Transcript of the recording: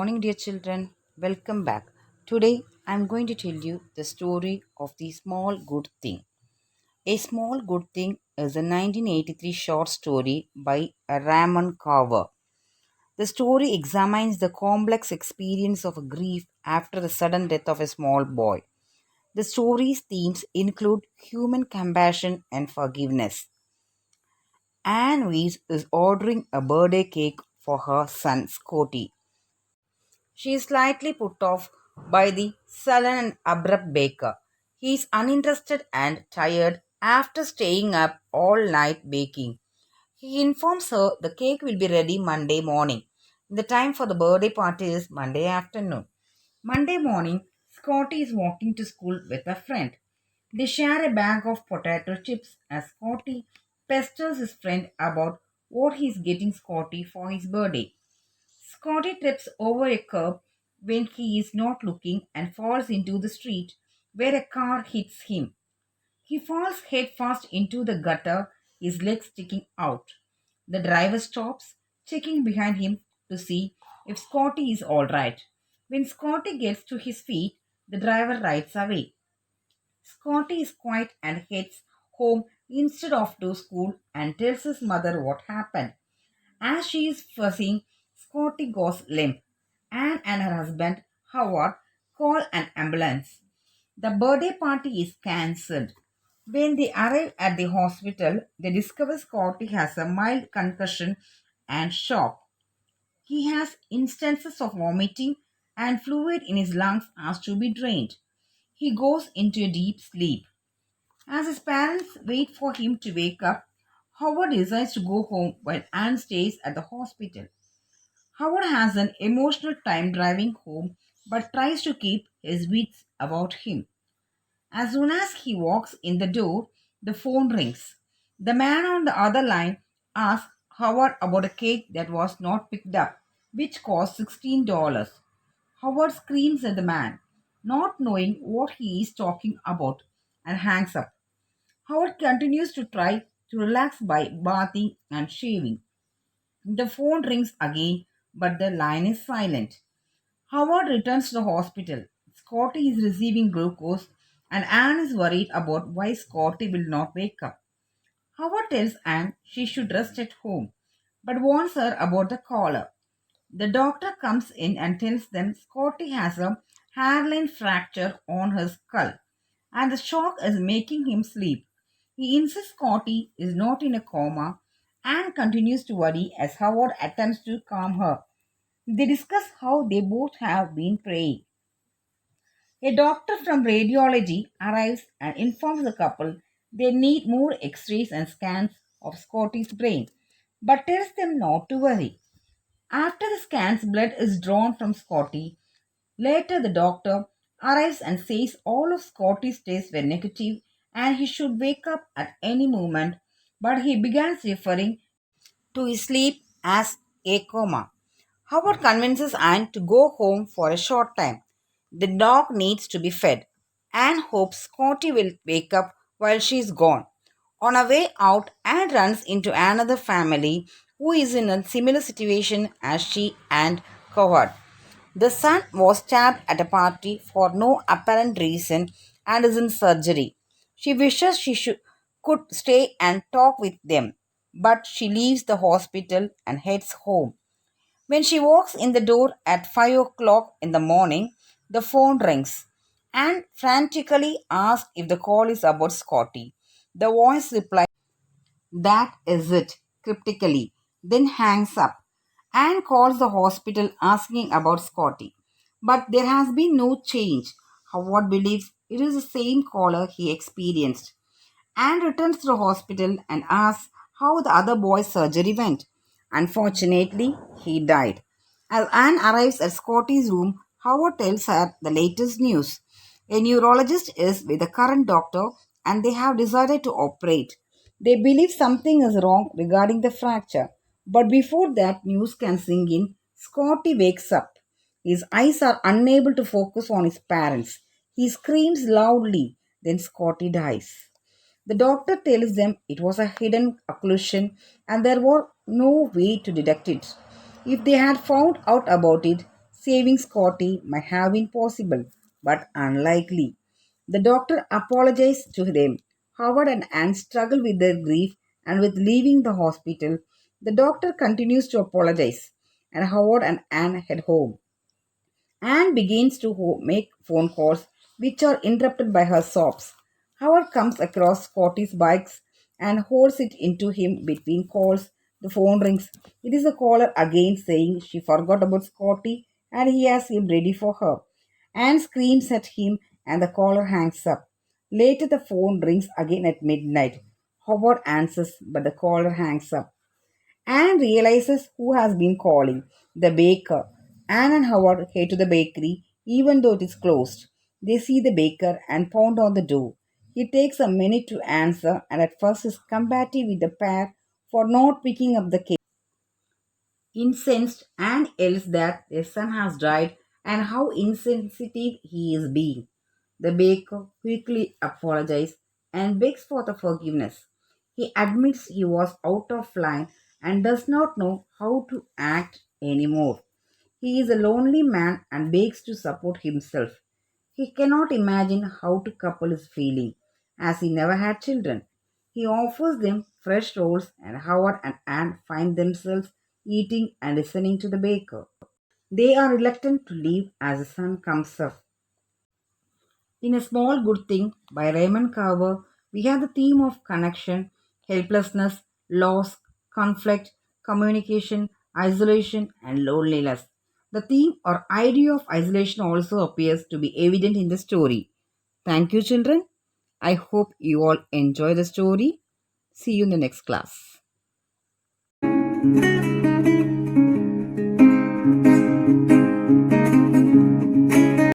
morning, dear children. Welcome back. Today, I'm going to tell you the story of the small good thing. A Small Good Thing is a 1983 short story by Ramon Carver. The story examines the complex experience of grief after the sudden death of a small boy. The story's themes include human compassion and forgiveness. Anne Weiss is ordering a birthday cake for her son Scotty. She is slightly put off by the sullen and abrupt baker. He is uninterested and tired after staying up all night baking. He informs her the cake will be ready Monday morning. The time for the birthday party is Monday afternoon. Monday morning, Scotty is walking to school with a friend. They share a bag of potato chips as Scotty pesters his friend about what he is getting Scotty for his birthday. Scotty trips over a curb when he is not looking and falls into the street where a car hits him. He falls headfirst into the gutter, his legs sticking out. The driver stops, checking behind him to see if Scotty is all right. When Scotty gets to his feet, the driver rides away. Scotty is quiet and heads home instead of to school and tells his mother what happened. As she is fussing, Scotty goes limp. Anne and her husband, Howard, call an ambulance. The birthday party is cancelled. When they arrive at the hospital, they discover Scotty has a mild concussion and shock. He has instances of vomiting and fluid in his lungs has to be drained. He goes into a deep sleep. As his parents wait for him to wake up, Howard decides to go home while Anne stays at the hospital. Howard has an emotional time driving home but tries to keep his wits about him. As soon as he walks in the door, the phone rings. The man on the other line asks Howard about a cake that was not picked up, which cost $16. Howard screams at the man, not knowing what he is talking about, and hangs up. Howard continues to try to relax by bathing and shaving. The phone rings again, but the line is silent. Howard returns to the hospital. Scotty is receiving glucose, and Anne is worried about why Scotty will not wake up. Howard tells Anne she should rest at home, but warns her about the caller. The doctor comes in and tells them Scotty has a hairline fracture on his skull, and the shock is making him sleep. He insists Scotty is not in a coma and continues to worry as Howard attempts to calm her. They discuss how they both have been praying. A doctor from radiology arrives and informs the couple they need more x rays and scans of Scotty's brain, but tells them not to worry. After the scans, blood is drawn from Scotty. Later, the doctor arrives and says all of Scotty's tests were negative and he should wake up at any moment, but he begins referring to his sleep as a coma. Howard convinces Anne to go home for a short time. The dog needs to be fed. Anne hopes Scotty will wake up while she is gone. On her way out, Anne runs into another family who is in a similar situation as she and Howard. The son was stabbed at a party for no apparent reason and is in surgery. She wishes could stay and talk with them, but she leaves the hospital and heads home. When she walks in the door at 5 o'clock in the morning, the phone rings and frantically asks if the call is about Scotty. The voice replies, "That is it," cryptically, then hangs up and calls the hospital asking about Scotty. But there has been no change. Howard believes it is the same caller he experienced and returns to the hospital and asks how the other boy's surgery went. Unfortunately, he died. As Anne arrives at Scotty's room, Howard tells her the latest news. A neurologist is with the current doctor and they have decided to operate. They believe something is wrong regarding the fracture. But before that news can sink in, Scotty wakes up. His eyes are unable to focus on his parents. He screams loudly, then Scotty dies. The doctor tells them it was a hidden occlusion and there was no way to detect it. If they had found out about it, Saving Scotty might have been possible, but unlikely. The doctor apologized to them. Howard and Anne struggle with their grief and with leaving the hospital. The doctor continues to apologize, and Howard and Anne head home. Anne begins to make phone calls, which are interrupted by her sobs. Howard comes across Scotty's bikes and holds it into him between calls. The phone rings. It is the caller again saying she forgot about Scotty and he has him ready for her. Anne screams at him and the caller hangs up. Later, the phone rings again at midnight. Howard answers, but the caller hangs up. Anne realizes who has been calling the baker. Anne and Howard head to the bakery, even though it is closed. They see the baker and pound on the door. He takes a minute to answer and at first is combative with the pair for not picking up the case. Incensed, Anne yells that their son has died and how insensitive he is being. The baker quickly apologizes and begs for the forgiveness. He admits he was out of line and does not know how to act anymore. He is a lonely man and begs to support himself. He cannot imagine how to couple his feeling, as he never had children. He offers them fresh rolls, and Howard and Anne find themselves eating and listening to the baker. They are reluctant to leave as the sun comes up. In A Small Good Thing by Raymond Carver, we have the theme of connection, helplessness, loss, conflict, communication, isolation, and loneliness. The theme or idea of isolation also appears to be evident in the story. Thank you, children. I hope you all enjoy the story. See you in the next class.